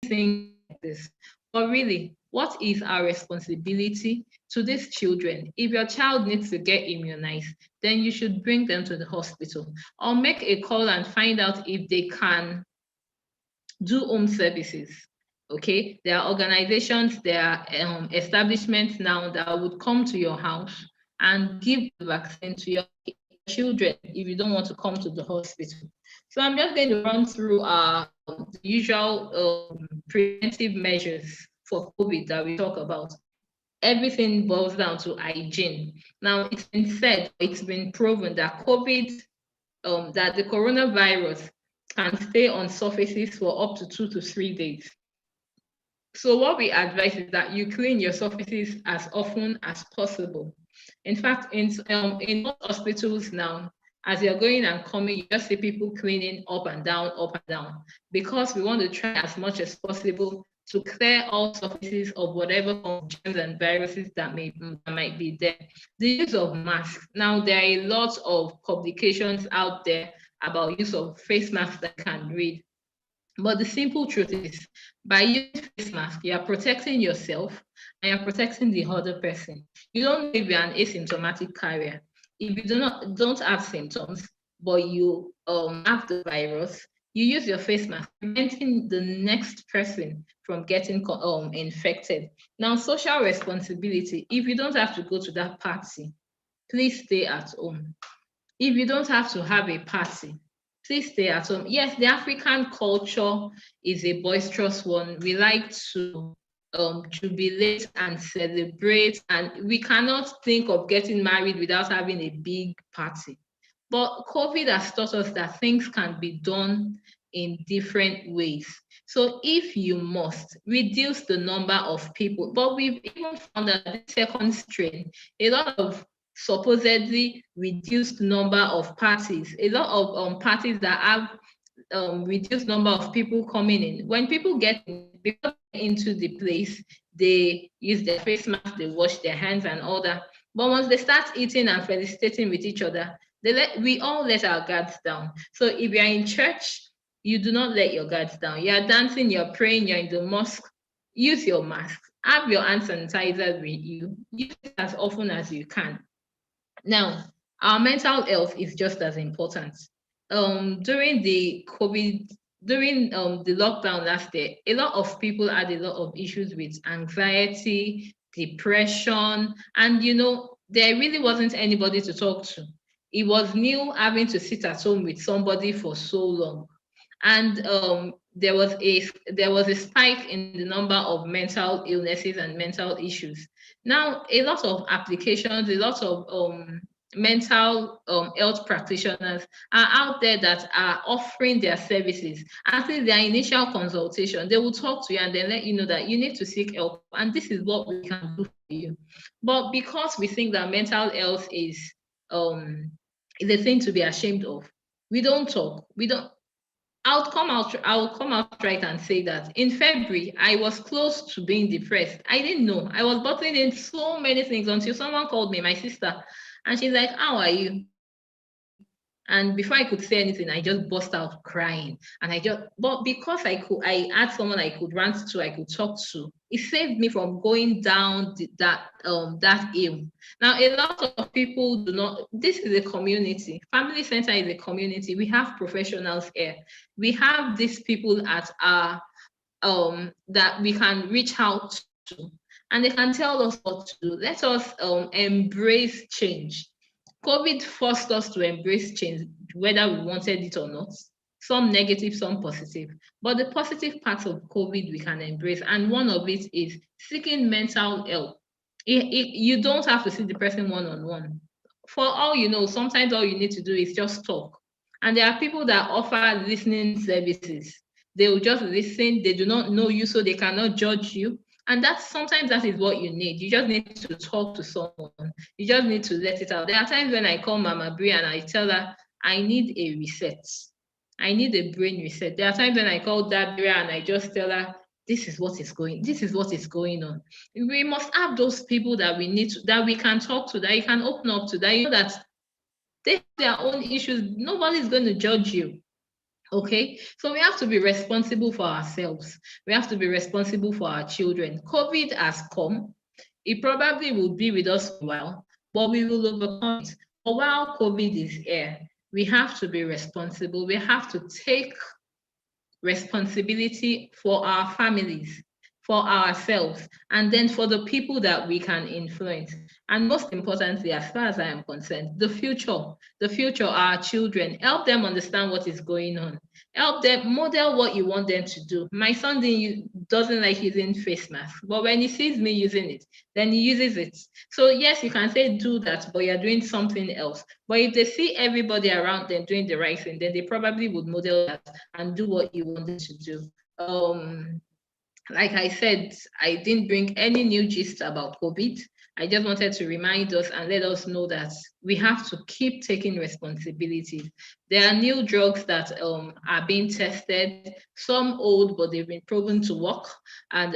things like this. But really, what is our responsibility to these children? If your child needs to get immunized, then you should bring them to the hospital or make a call and find out if they can do home services. Okay, there are organizations, there are establishments now that would come to your house and give the vaccine to your children if you don't want to come to the hospital. So I'm just going to run through the usual preventive measures for COVID that we talk about. Everything boils down to hygiene. Now, it's been said, it's been proven that that the coronavirus can stay on surfaces for up to 2 to 3 days. So what we advise is that you clean your surfaces as often as possible. In fact, in most hospitals now, as you're going and coming, you just see people cleaning up and down, because we want to try as much as possible to clear all surfaces of whatever germs and viruses that might be there. The use of masks. Now, there are a lot of publications out there about use of face masks that can read. But the simple truth is, by using face mask, you are protecting yourself and you're protecting the other person. You don't know if you're an asymptomatic carrier. If you don't have symptoms, but you have the virus, you use your face mask, preventing the next person from getting infected. Now, social responsibility. If you don't have to go to that party, please stay at home. If you don't have to have a party, please stay at home. Yes, the African culture is a boisterous one. We like to jubilate and celebrate, and we cannot think of getting married without having a big party. But COVID has taught us that things can be done in different ways. So if you must, reduce the number of people. But we've even found that the second strain, a lot of supposedly reduced number of parties, a lot of parties that have reduced number of people coming in. When people get into the place, they use their face mask, they wash their hands and all that. But once they start eating and felicitating with each other, we all let our guards down. So if you're in church, you do not let your guards down. You're dancing, you're praying, you're in the mosque, use your mask. Have your hand sanitizer with you. Use it as often as you can. Now, our mental health is just as important. During the COVID, during the lockdown last year, a lot of people had a lot of issues with anxiety, depression, and there really wasn't anybody to talk to. It was new having to sit at home with somebody for so long. And there was a spike in the number of mental illnesses and mental issues. Now, a lot of applications, a lot of mental health practitioners are out there that are offering their services. After their initial consultation, they will talk to you and then let you know that you need to seek help, and this is what we can do for you. But because we think that mental health is a thing to be ashamed of, we don't talk. I'll come out right and say that in February, I was close to being depressed. I didn't know. I was bottling in so many things until someone called me, my sister, and she's like, "How are you?" And before I could say anything, I just burst out crying. But because I had someone I could rant to, I could talk to, it saved me from going down that ill. Now, a lot of people do not. This is a community. Family Center is a community. We have professionals here. We have these people at our that we can reach out to, and they can tell us what to do. Let us embrace change. COVID forced us to embrace change, whether we wanted it or not. Some negative, some positive. But the positive parts of COVID we can embrace, and one of it is seeking mental help. You don't have to see the person one-on-one. For all you know, sometimes all you need to do is just talk. And there are people that offer listening services. They will just listen. They do not know you, so they cannot judge you. And sometimes that is what you need. You just need to talk to someone. You just need to let it out. There are times when I call Mama Bri and I tell her, I need a reset. I need a brain reset. There are times when I call Dabira and I just tell her, this is what is going on. We must have those people that that we can talk to, that you can open up to, that you know that they have their own issues. Nobody's going to judge you. Okay, so we have to be responsible for ourselves. We have to be responsible for our children. COVID has come. It probably will be with us for a while, but we will overcome it. But while COVID is here, we have to be responsible. We have to take responsibility for our families, for ourselves, and then for the people that we can influence. And most importantly, as far as I am concerned, the future, our children, help them understand what is going on. Help them model what you want them to do. My son doesn't like using face mask, but when he sees me using it, then he uses it. So yes, you can say do that, but you're doing something else. But if they see everybody around them doing the right thing, then they probably would model that and do what you wanted to do. Like I said, I didn't bring any new gist about COVID. I just wanted to remind us and let us know that we have to keep taking responsibility. There are new drugs that are being tested, some old, but they've been proven to work. And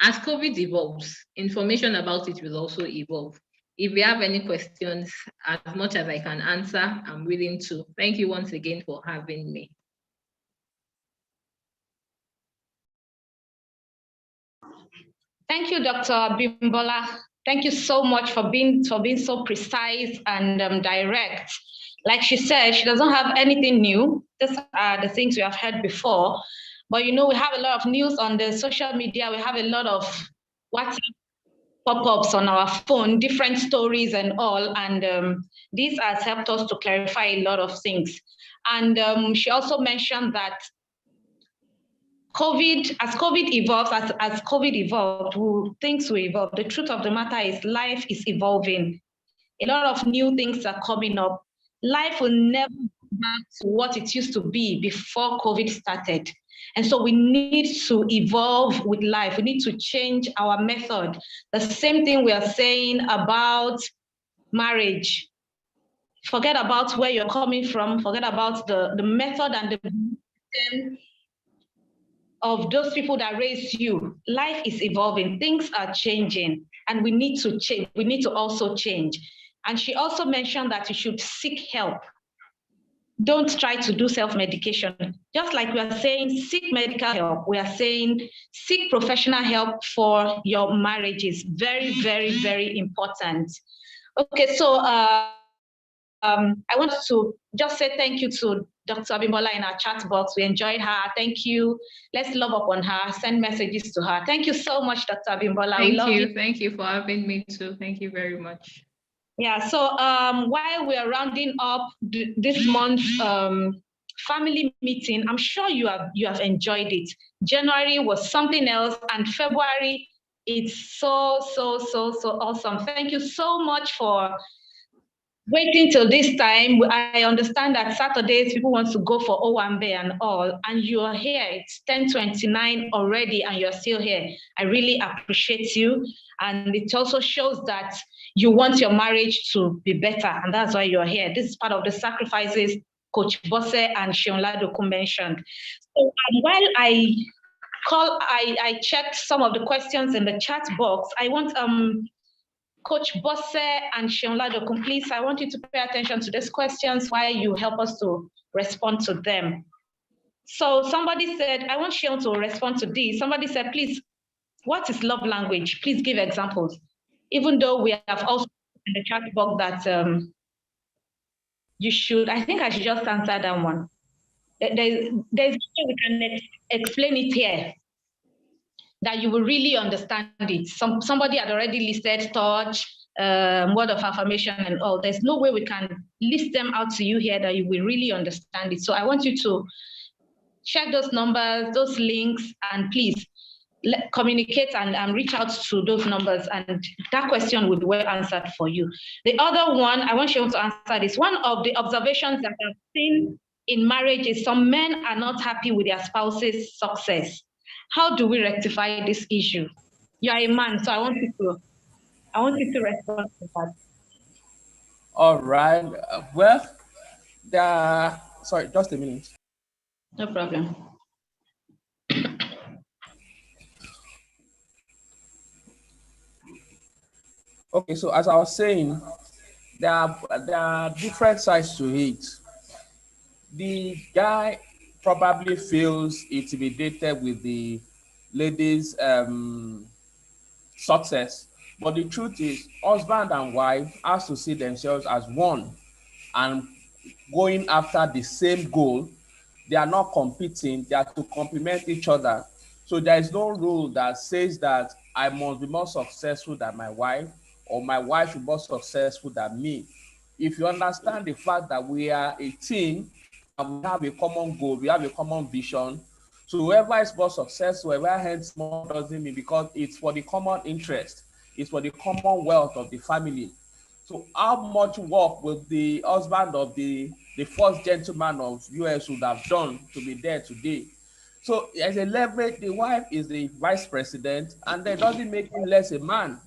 as COVID evolves, information about it will also evolve. If you have any questions, as much as I can answer, I'm willing to. Thank you once again for having me. Thank you, Dr. Abimbola. Thank you so much for being so precise and direct. Like she said, she doesn't have anything new. These are the things we have heard before. But you know, we have a lot of news on the social media. We have a lot of WhatsApp pop-ups on our phone, different stories and all. And this has helped us to clarify a lot of things. And she also mentioned that as COVID evolves, as COVID evolved, things will evolve. The truth of the matter is life is evolving. A lot of new things are coming up. Life will never go back to what it used to be before COVID started. And so we need to evolve with life. We need to change our method. The same thing we are saying about marriage. Forget about where you're coming from. Forget about the method and the system of those people that raised you. Life is evolving, things are changing, and we need to change. We need to also change. And she also mentioned that you should seek help. Don't try to do self-medication. Just like we are saying, seek medical help, we are saying seek professional help for your marriage is very, very, very important. Okay, so I want to just say thank you to Dr. Abimbola in our chat box. We enjoyed her. Thank you. Let's love upon her. Send messages to her. Thank you so much, Dr. Abimbola. Thank you. Thank you for having me too. Thank you very much. Yeah, so while we are rounding up this month's family meeting, I'm sure you have enjoyed it. January was something else, and February, it's so awesome. Thank you so much for waiting till this time. I understand that Saturdays people want to go for Owambe and all, and you are here. It's 10:29 already, and you're still here. I really appreciate you, and it also shows that you want your marriage to be better, and that's why you're here. This is part of the sacrifices Coach Bosse and Seun Ladoku mentioned. So while I checked some of the questions in the chat box, I want Coach Bosse and Seun Ladoku, please, I want you to pay attention to these questions while you help us to respond to them. So somebody said, I want Seun to respond to this. Somebody said, please, what is love language? Please give examples. Even though we have also in the chat box that you should, I think I should just answer that one. There's we can explain it here, that you will really understand it. Somebody had already listed touch, word of affirmation and all. There's no way we can list them out to you here that you will really understand it. So I want you to check those numbers, those links, and please communicate and reach out to those numbers, and that question will be well answered for you. The other one, I want you to answer this. One of the observations that I've seen in marriage is some men are not happy with their spouse's success. How do we rectify this issue? You are a man, so I want you to respond to that. All right. Well, sorry, just a minute. No problem. Okay, so as I was saying, there are different sides to it. The guy probably feels intimidated with the lady's success. But the truth is, husband and wife has to see themselves as one and going after the same goal. They are not competing, they are to complement each other. So there is no rule that says that I must be more successful than my wife or my wife should be more successful than me. If you understand the fact that we are a team and we have a common goal, we have a common vision, so whoever is more successful, whoever earns more doesn't mean, because it's for the common interest, it's for the commonwealth of the family. So how much work will the husband of the first gentleman of US would have done to be there today? So as a leverage, the wife is the vice president, and that doesn't make him less a man.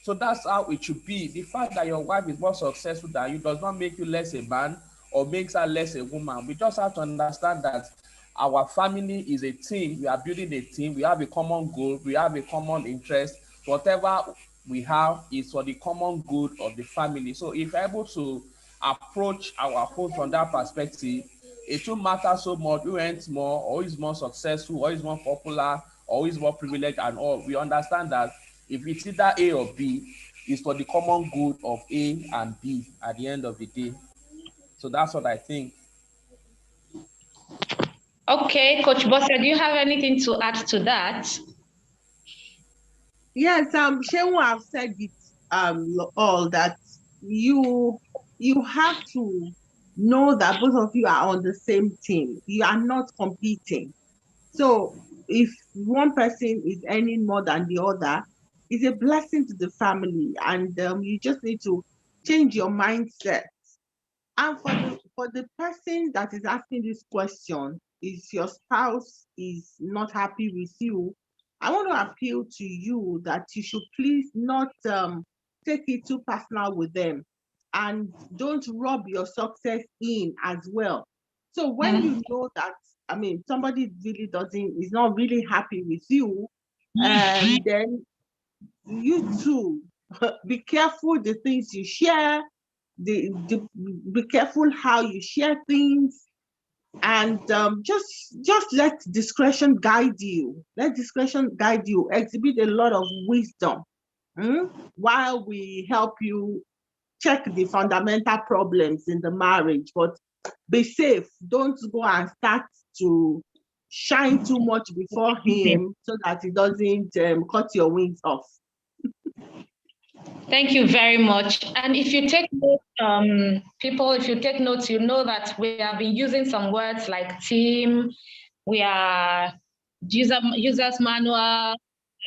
So that's how it should be. The fact that your wife is more successful than you does not make you less a man or makes her less a woman. We just have to understand that our family is a team. We are building a team. We have a common goal. We have a common interest. Whatever we have is for the common good of the family. So if you're able to approach our home from that perspective, it won't matter so much who earns more or who is more successful or who is more popular or who is more privileged and all. We understand that if it's either A or B, it's for the common good of A and B at the end of the day. So that's what I think. Okay, Coach Bosse, do you have anything to add to that? Yes, Shehu have said it all, that you have to know that both of you are on the same team. You are not competing. So if one person is earning more than the other, it's a blessing to the family, and you just need to change your mindset. And for the person that is asking this question, is your spouse is not happy with you, I want to appeal to you that you should please not take it too personal with them, and don't rub your success in as well. So when you know that, I mean, somebody really is not really happy with you, and then you too be careful the things you share, be careful how you share things, and just let discretion guide you. Let discretion guide you. Exhibit a lot of wisdom while we help you check the fundamental problems in the marriage. But be safe. Don't go and start to shine too much before him so that he doesn't cut your wings off. Thank you very much. And if you take notes, people, if you take notes, you know that we have been using some words like team, we are users manual,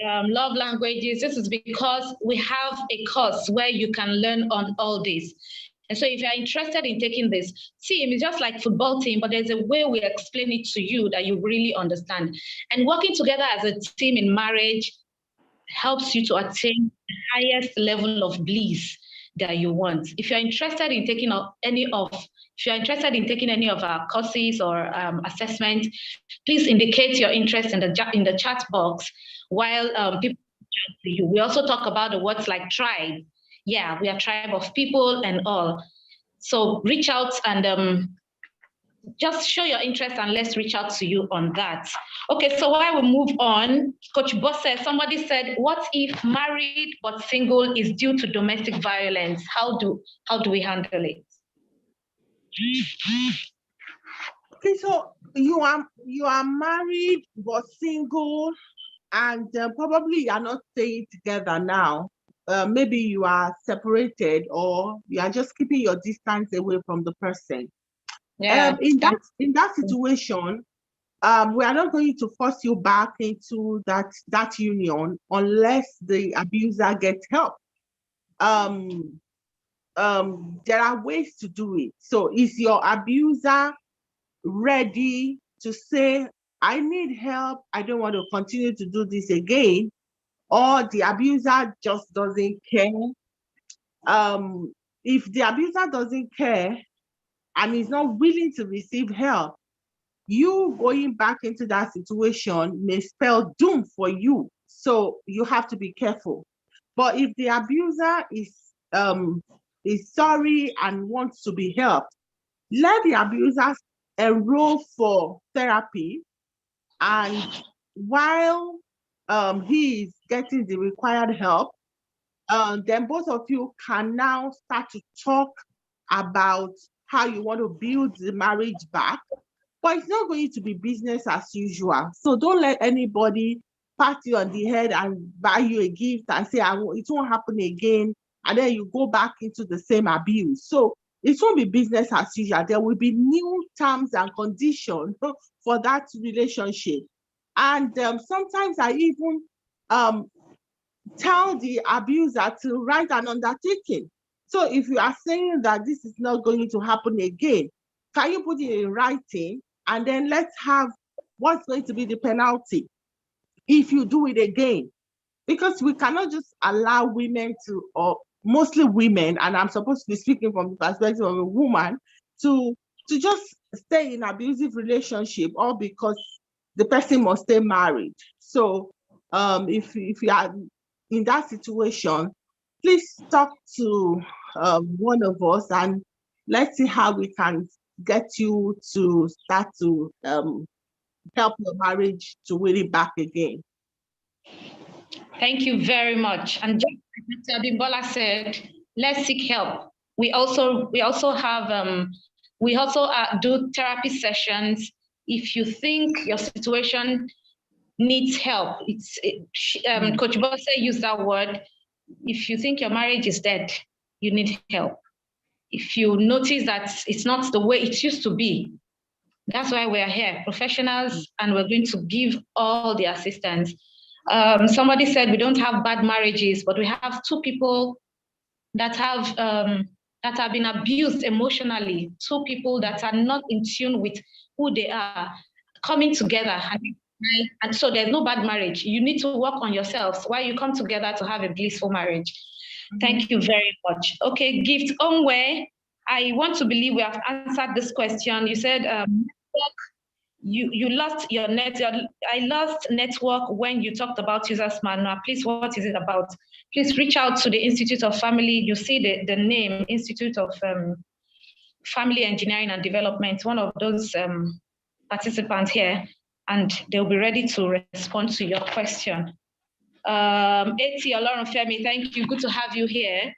love languages. This is because we have a course where you can learn on all this. And so if you're interested in taking this, team is just like football team, but there's a way we explain it to you that you really understand. And working together as a team in marriage helps you to attain the highest level of bliss that you want. If you're interested in taking any of our courses or assessment, please indicate your interest in the chat box while people chat to you. We also talk about the words like tribe. Yeah, we are a tribe of people and all. So reach out and just show your interest, and let's reach out to you on that. Okay, so while we move on, Coach Bosse, somebody said, what if married but single is due to domestic violence? How do we handle it? Okay, so you are married but single, and probably you are not staying together now. Maybe you are separated, or you are just keeping your distance away from the person. Yeah. In that situation, we are not going to force you back into that union unless the abuser gets help. There are ways to do it. So is your abuser ready to say, I need help, I don't want to continue to do this again? Or the abuser just doesn't care? If the abuser doesn't care and is not willing to receive help, you going back into that situation may spell doom for you. So you have to be careful. But if the abuser is sorry and wants to be helped, let the abuser enroll for therapy, and while he is getting the required help, then both of you can now start to talk about how you want to build the marriage back. But it's not going to be business as usual. So don't let anybody pat you on the head and buy you a gift and say, it won't happen again. And then you go back into the same abuse. So it won't be business as usual. There will be new terms and conditions for that relationship. And sometimes I even tell the abuser to write an undertaking. So if you are saying that this is not going to happen again, can you put it in writing? And then let's have what's going to be the penalty if you do it again. Because we cannot just allow women to, or mostly women, and I'm supposed to be speaking from the perspective of a woman, to just stay in abusive relationship, all because the person must stay married. So if you are in that situation, please talk to one of us, and let's see how we can get you to start to help your marriage to win it back again. Thank you very much. And just like Dr. Abimbola said, let's seek help. We also do therapy sessions. If you think your situation needs help, Coach Bosse used that word. If you think your marriage is dead, you need help. If you notice that it's not the way it used to be, that's why we're here, professionals, and we're going to give all the assistance. Somebody said we don't have bad marriages, but we have two people that have been abused emotionally, two people that are not in tune with who they are, coming together. And so there's no bad marriage. You need to work on yourselves while you come together to have a blissful marriage. Thank you very much. Okay, Gift Onwe, I want to believe we have answered this question. You said you lost your net. I lost network when you talked about users manual. Please, what is it about? Please reach out to the Institute of Family. You see the name, Institute of Family Engineering and Development, one of those participants here, and they'll be ready to respond to your question. Eti Olorunfemi, thank you. Good to have you here.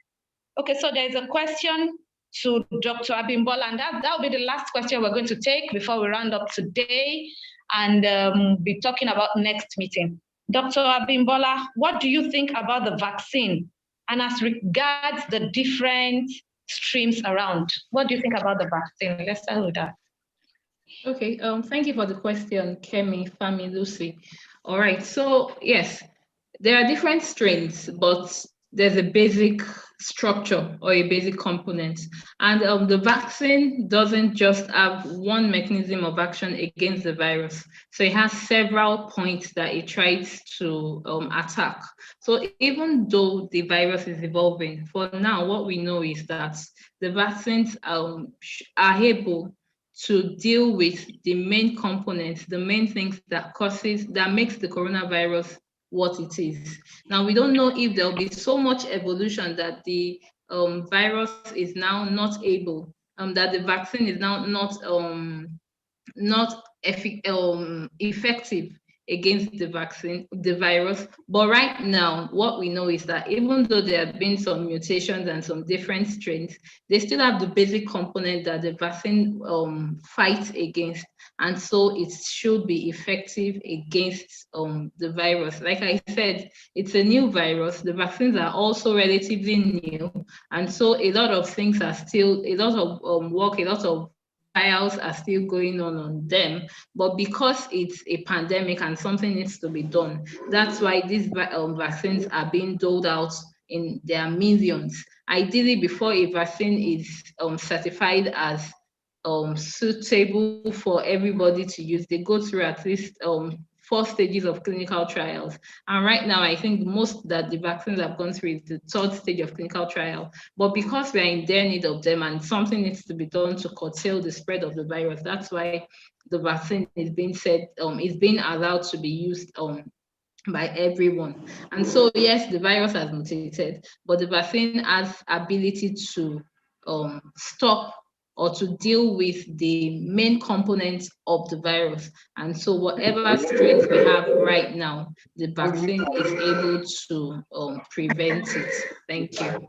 Okay, so there's a question to Dr. Abimbola, and that'll be the last question we're going to take before we round up today and be talking about next meeting. Dr. Abimbola, what do you think about the vaccine? And as regards the different streams around, what do you think about the vaccine? Let's start with that. Okay, thank you for the question, Kemi, Fami, Lucy. All right, so yes, there are different strains, but there's a basic structure or a basic component. And the vaccine doesn't just have one mechanism of action against the virus. So it has several points that it tries to attack. So even though the virus is evolving, for now, what we know is that the vaccines are able to deal with the main components, the main things that makes the coronavirus what it is. Now, we don't know if there'll be so much evolution that the virus is now not able, that the vaccine is now not effective against the virus. But right now, what we know is that even though there have been some mutations and some different strains, they still have the basic component that the vaccine fights against. And so it should be effective against the virus. Like I said, it's a new virus. The vaccines are also relatively new. And so a lot of things are still, a lot of work, a lot of trials are still going on them. But because it's a pandemic and something needs to be done, that's why these vaccines are being doled out in their millions. Ideally, before a vaccine is certified as suitable for everybody to use, they go through at least 4 stages of clinical trials. And right now, I think most that the vaccines have gone through is the 3rd stage of clinical trial. But because we are in dire need of them and something needs to be done to curtail the spread of the virus, that's why the vaccine is being allowed to be used by everyone. And so, yes, the virus has mutated, but the vaccine has ability to stop or to deal with the main components of the virus. And so whatever strains we have right now, the vaccine is able to prevent it. Thank you.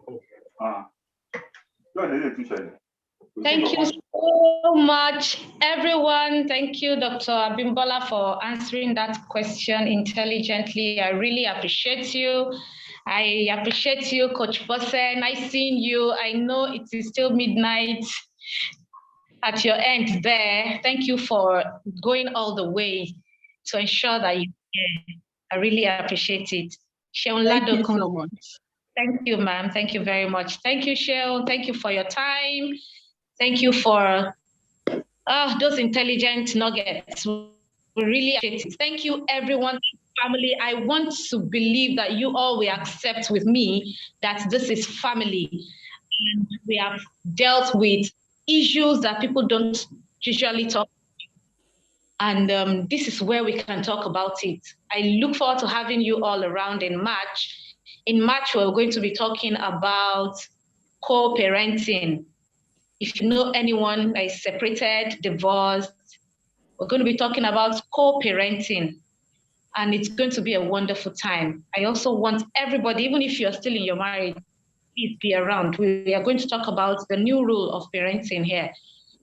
Thank you so much, everyone. Thank you, Dr. Abimbola, for answering that question intelligently. I really appreciate you. I appreciate you, Coach Bosse. Nice seeing you. I know it is still midnight at your end there. Thank you for going all the way to ensure that you can. I really appreciate it. Thank you so much. Thank you, ma'am. Thank you very much. Thank you, Sheol. Thank you for your time. Thank you for those intelligent nuggets. We really appreciate it. Thank you, everyone, family. I want to believe that you all will accept with me that this is family. And we have dealt with issues that people don't usually talk about. And this is where we can talk about it. I look forward to having you all around in March. In March, we're going to be talking about co-parenting. If you know anyone that is separated, divorced, we're going to be talking about co-parenting. And it's going to be a wonderful time. I also want everybody, even if you're still in your marriage, please be around. We are going to talk about the new rule of parenting here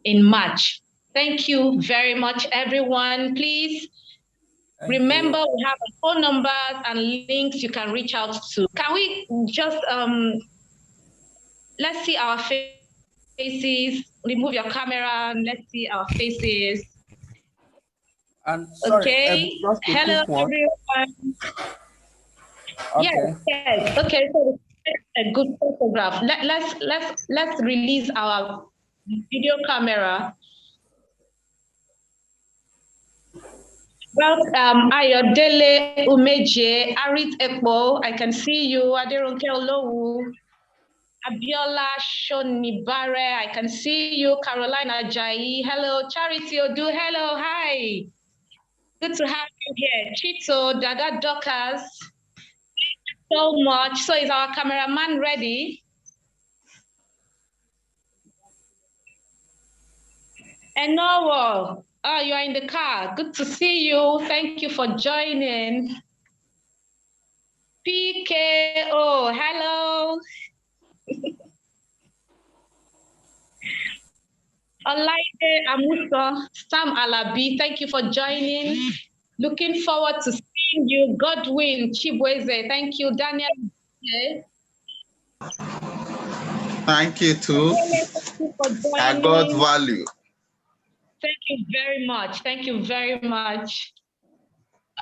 in March. Thank you very much, everyone. Please remember, we have phone numbers and links you can reach out to. Can we just, let's see our faces. Remove your camera and let's see our faces. And sorry, okay. Hello, everyone. Okay. Yes. Okay. So a good photograph. Let's release our video camera. Well, Ayodele Umeje, Arit Ekbo, I can see you. Aderonke Olowu, Abiola Shonibare, I can see you. Carolina Ajayi, hello. Charity Odu, hello, hi. Good to have you here. Chito, Dada Dokas, so much. So is our cameraman ready? Enowo, oh, you are in the car. Good to see you. Thank you for joining. PKO, hello. Olaide Amuso, Sam Alabi, thank you for joining. Looking forward to seeing you. Godwin Chibweze, thank you. Daniel. Thank you too. Thank you for joining. I got value. Thank you very much. Thank you very much.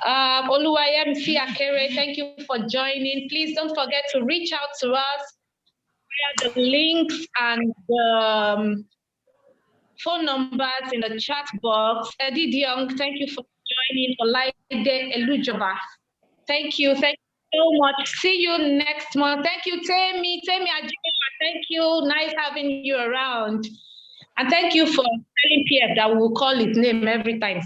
Oluwayem Fiakere, thank you for joining. Please don't forget to reach out to us via the links and the phone numbers in the chat box. Eddie Young, thank you for joining. Olaide Elujova, thank you. Thank you so much. See you next month. Thank you, Temi Ajima. Thank you. Nice having you around. And thank you for telling PF that we will call his name every time.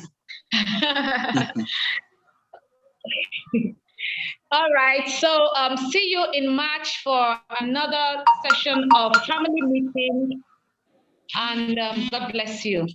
All right, so see you in March for another session of family meeting, and God bless you.